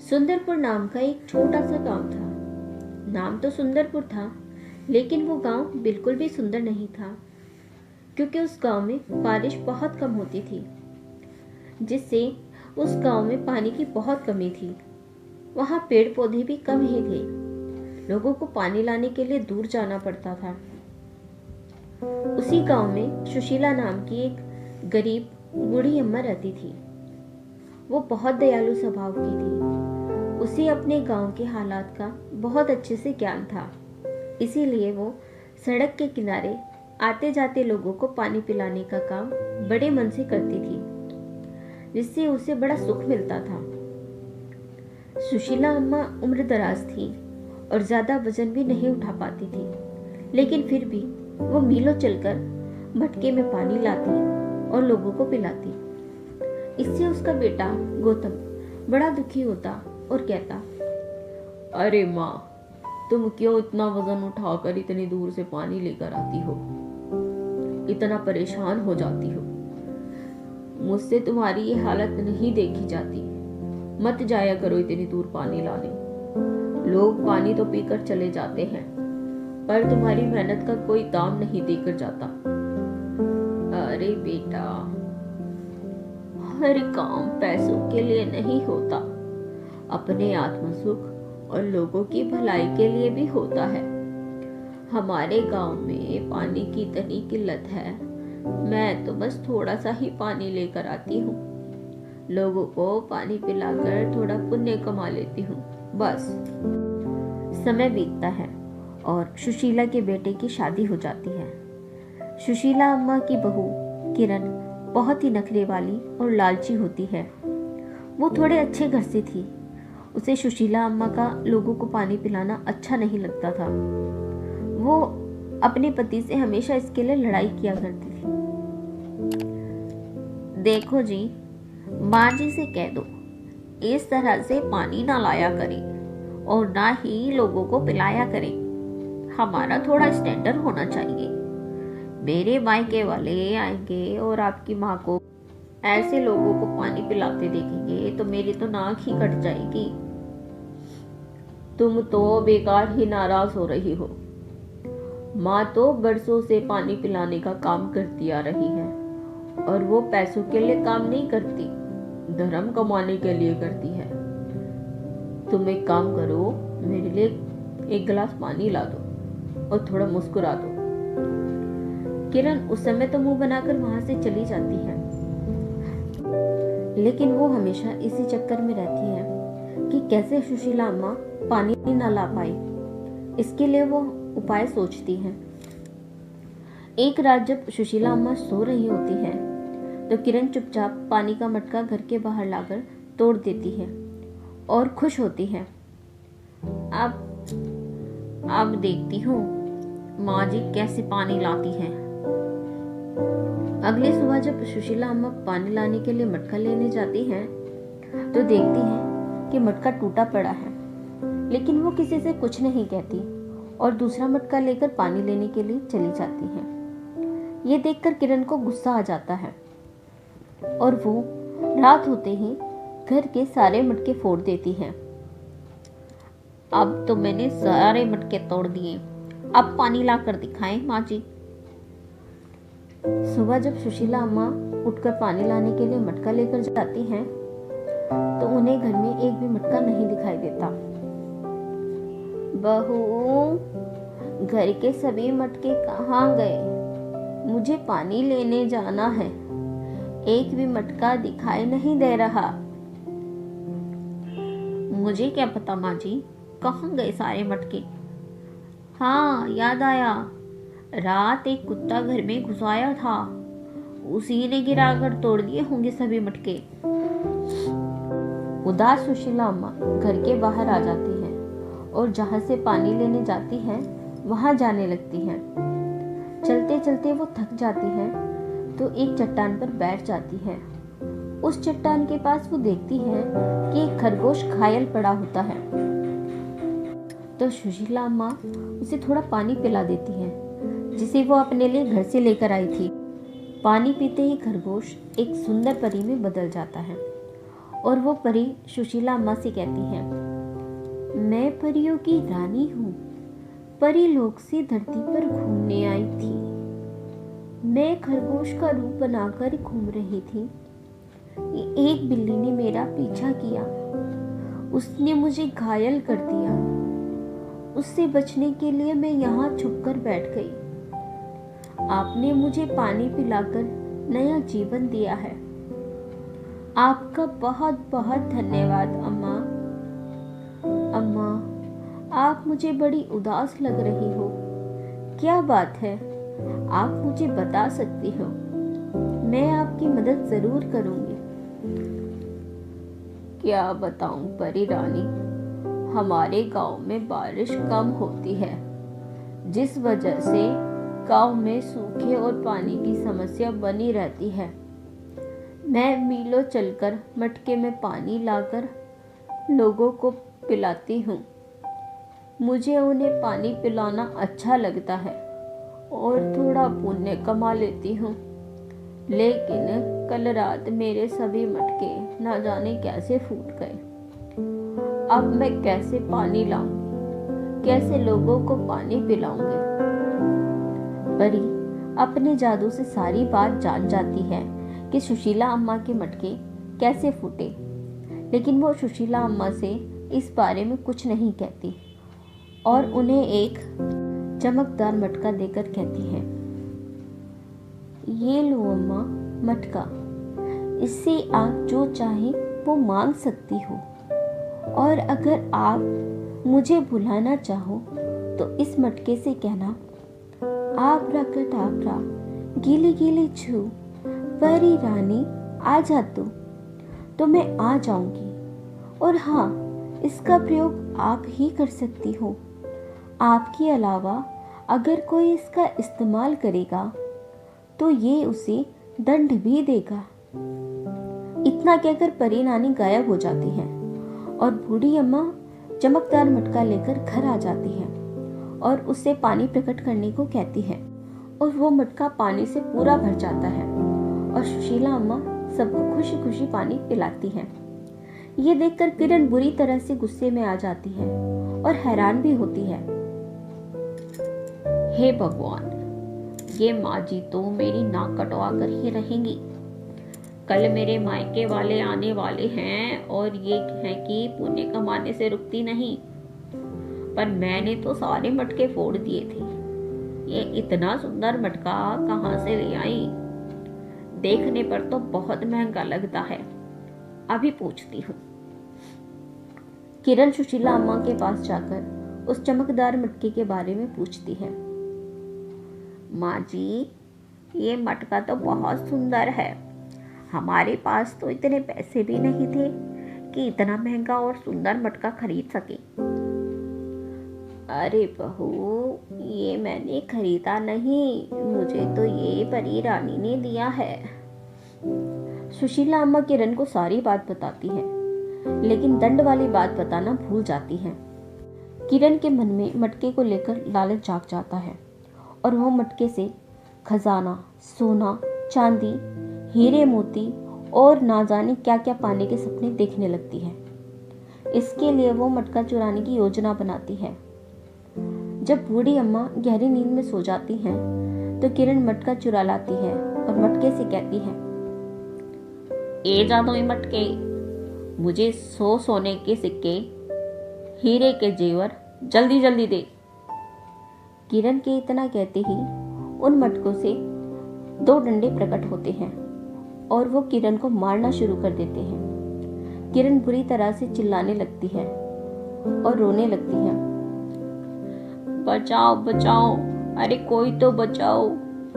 सुंदरपुर नाम का एक छोटा सा गांव था। नाम तो सुंदरपुर था, लेकिन वो गांव बिल्कुल भी सुंदर नहीं था, क्योंकि उस गांव में बारिश बहुत कम होती थी, जिससे उस गांव में पानी की बहुत कमी थी। वहाँ पेड़ पौधे भी कम ही थे। लोगों को पानी लाने के लिए दूर जाना पड़ता था। उसी गांव में सुशीला नाम की एक गरीब बूढ़ी अम्मा रहती थी। वो बहुत दयालु स्वभाव की थी। उसे अपने गांव के हालात का बहुत अच्छे से ज्ञान था, इसीलिए वो सड़क के किनारे आते जाते लोगों को पानी पिलाने का काम बड़े मन से करती थी, जिससे उसे बड़ा सुख मिलता था। सुशीला अम्मा उम्र दराज थी और ज्यादा वजन भी नहीं उठा पाती थी, लेकिन फिर भी वो मीलों चलकर मटके में पानी लाती और लोगों को पिलाती। इससे उसका बेटा गौतम बड़ा दुखी होता और कहता, अरे माँ, तुम क्यों इतना वजन उठाकर इतनी दूर से पानी लेकर आती हो? इतना परेशान हो जाती हो। मुझसे तुम्हारी ये हालत नहीं देखी जाती। मत जाया करो इतनी दूर पानी लाने। लोग पानी तो पीकर चले जाते हैं, पर तुम्हारी मेहनत का कोई दाम नहीं देकर जाता। अरे बेटा, हर काम पैसों के लिए नहीं होता, अपने आत्म सुख और लोगों की भलाई के लिए भी होता है। हमारे गांव में पानी की इतनी किल्लत है, मैं तो बस थोड़ा सा ही पानी लेकर आती हूँ। लोगों को पानी पिलाकर थोड़ा पुण्य कमा लेती हूँ, बस। समय बीतता है और सुशीला के बेटे की शादी हो जाती है। सुशीला अम्मा की बहू किरण बहुत ही नखरे वाली और लालची होती है। वो थोड़े अच्छे घर से थी। उसे सुशीला अम्मा का लोगों को पानी पिलाना अच्छा नहीं लगता था। वो अपने पति से हमेशा इसके लिए लड़ाई किया करती थी। देखो जी, माँ जी से कह दो इस तरह से पानी ना लाया करें और ना ही लोगों को पिलाया करें। हमारा थोड़ा स्टैंडर्ड होना चाहिए। मेरे मायके वाले आएंगे और आपकी माँ को ऐसे लोगों को पानी पिलाते देखेंगे तो मेरी तो नाक ही कट जाएगी। तुम तो बेकार ही नाराज हो रही हो। माँ तो बरसों से पानी पिलाने का काम करती आ रही है, और वो पैसों के लिए काम नहीं करती, धर्म कमाने के लिए करती है। तुम एक काम करो, मेरे लिए एक गिलास पानी ला दो और थोड़ा मुस्कुरा दो। किरण उस समय तो मुंह बनाकर वहां से चली जाती है, लेकिन वो हमेशा इसी चक्कर में रहती है कि कैसे सुशीला अम्मा पानी ना ला पाए। इसके लिए वो उपाय सोचती है। एक रात जब सुशीला अम्मा सो रही होती है, तो किरण चुपचाप पानी का मटका घर के बाहर लाकर तोड़ देती है और खुश होती है। अब देखती हूँ माँ जी कैसे पानी लाती है। अगली सुबह जब सुशीला अम्मा पानी लाने के लिए मटका लेने जाती हैं, तो देखती हैं कि मटका टूटा पड़ा है, लेकिन वो किसी से कुछ नहीं कहती और दूसरा मटका लेकर पानी लेने के लिए चली जाती हैं। ये देखकर किरण को गुस्सा आ जाता है और वो रात होते ही घर के सारे मटके फोड़ देती है। अब तो मैंने सारे मटके तोड़ दिए, अब पानी लाकर दिखाएं माँ जी। सुबह जब सुशीला अम्मा उठकर पानी लाने के लिए मटका लेकर जाती हैं, तो उन्हें घर में एक भी मटका नहीं दिखाई देता। बहू, घर के सभी मटके कहाँ गए? मुझे पानी लेने जाना है, एक भी मटका दिखाई नहीं दे रहा। मुझे क्या पता माँ जी, कहाँ गए सारे मटके? हाँ, याद आया, रात एक कुत्ता घर में घुस आया था, उसी ने गिराकर तोड़ दिए होंगे सभी मटके। उदास सुशीला अम्मा घर के बाहर आ जाती है और जहां से पानी लेने जाती है वहां जाने लगती हैं। चलते चलते वो थक जाती है, तो एक चट्टान पर बैठ जाती है। उस चट्टान के पास वो देखती है कि एक खरगोश घायल पड़ा होता है, तो सुशीला अम्मा उसे थोड़ा पानी पिला देती है, जिसे वो अपने लिए घर से लेकर आई थी। पानी पीते ही खरगोश एक सुंदर परी में बदल जाता है और वो परी सुशीला अम्मा से कहती है, मैं परियों की रानी हूँ, परी लोक से धरती पर घूमने आई थी। मैं खरगोश का रूप बनाकर घूम रही थी। एक बिल्ली ने मेरा पीछा किया, उसने मुझे घायल कर दिया। उससे बचने के लिए मैं यहाँ छुपकर बैठ गई। आपने मुझे पानी पिलाकर नया जीवन दिया है। आपका बहुत बहुत धन्यवाद अम्मा। अम्मा, आप मुझे बड़ी उदास लग रही हो। क्या बात है? आप मुझे बता सकती हो। मैं आपकी मदद जरूर करूंगी। क्या बताऊं परी रानी, हमारे गांव में बारिश कम होती है, जिस वजह से गांव में सूखे और पानी की समस्या बनी रहती है। मैं मीलों चलकर मटके में पानी लाकर लोगों को पिलाती हूँ। मुझे उन्हें पानी पिलाना अच्छा लगता है और थोड़ा पुण्य कमा लेती हूँ। लेकिन कल रात मेरे सभी मटके ना जाने कैसे फूट गए। अब मैं कैसे पानी लाऊंगी, कैसे लोगों को पानी पिलाऊंगी? परी अपने जादू से सारी बात जान जाती है कि सुशीला अम्मा के मटके कैसे फूटे, लेकिन वो सुशीला अम्मा से इस बारे में कुछ नहीं कहती और उन्हें एक चमकदार मटका देकर कहती है, ये लो अम्मा मटका, इससे आप जो चाहे वो मांग सकती हो। और अगर आप मुझे बुलाना चाहो तो इस मटके से कहना, आबरा कटाबरा गीली गीली छू, परी रानी आ जा तो मैं आ जाऊंगी। और हाँ, इसका प्रयोग आप ही कर सकती हो। आपके अलावा अगर कोई इसका इस्तेमाल करेगा तो ये उसे दंड भी देगा। इतना कहकर परी नानी गायब हो जाती है और बूढ़ी अम्मा चमकदार मटका लेकर घर आ जाती है और उससे पानी प्रकट करने को कहती है और वो मटका पानी से पूरा भर जाता है और सुशीला अम्मा सबको खुशी खुशी पानी पिलाती है। ये देखकर किरण बुरी तरह से गुस्से में आ जाती है और हैरान भी होती है। हे भगवान, ये माँ जी तो मेरी नाक कटवा कर ही रहेंगी। कल मेरे मायके वाले आने वाले हैं और ये है कि पुण्य कमाने से रुकती नहीं। पर मैंने तो सारे मटके फोड़ दिए थे। ये इतना सुंदर मटका कहाँ से ले आई? देखने पर तो बहुत महंगा लगता है। अभी पूछती हूँ। किरण सुशीला अम्मा के पास जाकर उस चमकदार मटके के बारे में पूछती है। माँ जी, ये मटका तो बहुत सुंदर है। हमारे पास तो इतने पैसे भी नहीं थे कि इतना महंगा और सुंदर मटका खरीद सके। अरे बहू, ये मैंने खरीदा नहीं, मुझे तो ये परी रानी ने दिया है। सुशीला अम्मा किरण को सारी बात बताती है, लेकिन दंड वाली बात बताना भूल जाती है। किरण के मन में मटके को लेकर लालच जाग जाता है और वो मटके से खजाना, सोना, चांदी, हीरे मोती और ना जाने क्या क्या पाने के सपने देखने लगती है। इसके लिए वो मटका चुराने की योजना बनाती है। जब बूढ़ी अम्मा गहरी नींद में सो जाती हैं, तो किरण मटका चुरा लाती है और मटके से कहती है, ए जादुई मटके, मुझे 100 सोने के सिक्के, हीरे के जेवर जल्दी जल्दी दे। किरण के इतना कहते ही उन मटकों से 2 डंडे प्रकट होते हैं और वो किरण को मारना शुरू कर देते हैं। किरण बुरी तरह से चिल्लाने लगती है और रोने लगती है। बचाओ बचाओ, अरे कोई तो बचाओ,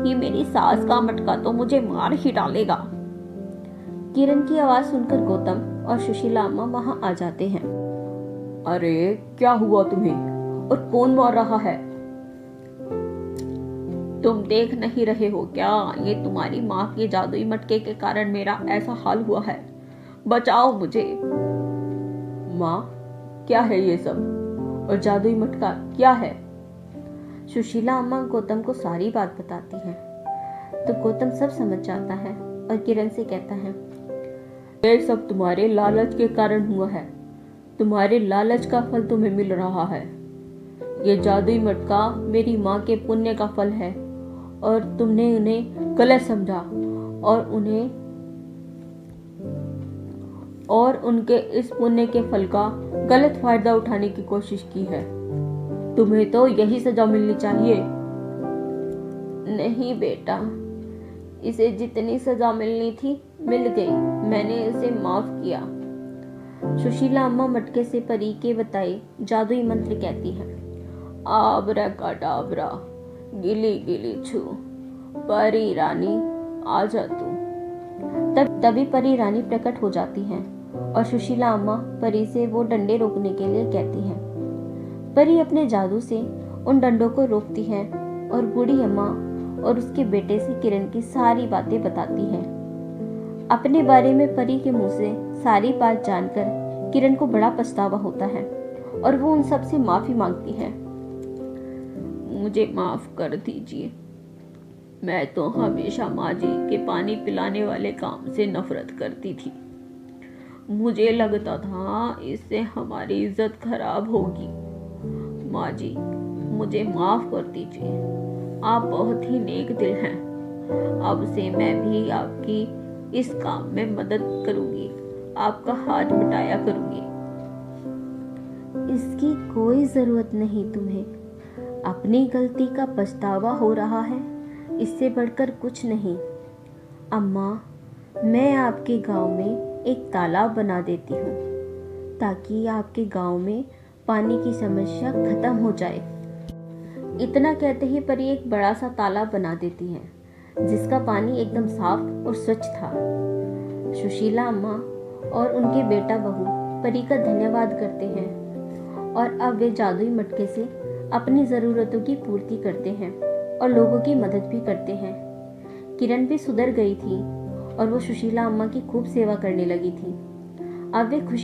ये मेरी सास का मटका तो मुझे मार ही डालेगा। किरण की आवाज सुनकर गौतम और सुशीला अम्मा वहां आ जाते हैं। अरे क्या हुआ तुम्हें और कौन मार रहा है? तुम देख नहीं रहे हो क्या? ये तुम्हारी माँ के जादुई मटके के कारण मेरा ऐसा हाल हुआ है। बचाओ मुझे। माँ, क्या है ये सब? और जादुई मटका क्या है? सुशीला अम्मा गौतम को सारी बात बताती है। तो गौतम सब समझ जाता है और किरण से कहता है, ये सब तुम्हारे लालच के कारण हुआ है। तुम्हारे लालच का फल तुम्हें मिल रहा है। ये जादुई मटका मेरी माँ के पुण्य का फल है और तुमने उन्हें गलत समझा और उनके इस पुण्य के फल का गलत फायदा उठाने की कोशिश की है। तुम्हें तो यही सजा मिलनी चाहिए। नहीं बेटा, इसे जितनी सजा मिलनी थी मिल गई। मैंने इसे माफ किया। सुशीला अम्मा मटके से परी के बताए जादुई मंत्र कहती है। आबरा कडाबरा, गिली गिली छू, परी रानी आजा तू। तभी परी रानी प्रकट हो जाती हैं और सुशीला अम्मा परी से वो डंडे रोकने के लिए कहती हैं। परी अपने जादू से उन डंडों को रोकती है और बूढ़ी अम्मा और उसके बेटे से किरण की सारी बातें बताती है। अपने बारे में परी के मुंह से सारी बात जानकर किरण को बड़ा पछतावा होता है और वो उन सब से माफी मांगती है। मुझे माफ कर दीजिए। मैं तो हमेशा माँ जी के पानी पिलाने वाले काम से नफरत करती थी। मुझे लगता था इससे हमारी इज्जत खराब होगी। माँ जी, मुझे माफ कर दीजिए। आप बहुत ही नेक दिल हैं। अब से मैं भी आपकी इस काम में मदद करूंगी, आपका हाथ बटाया करूंगी। इसकी कोई जरूरत नहीं तुम्हें। अपनी गलती का पछतावा हो रहा है, इससे बढ़कर कुछ नहीं। अम्मा, मैं आपके गांव में एक तालाब बना देती हूँ ताकि आपके गांव में पानी की समस्या खत्म हो जाए। इतना कहते ही परी एक बड़ा सा तालाब बना देती है जिसका पानी एकदम साफ और स्वच्छ था। सुशीला अम्मा और उनके बेटा बहू परी का धन्यवाद करते हैं और अब वे जादुई मटके से अपनी ज़रूरतों की पूर्ति करते हैं और लोगों की मदद भी करते हैं। किरण भी सुधर गई थी और वो सुशीला अम्मा की खूब सेवा करने लगी थी। अब वे खुश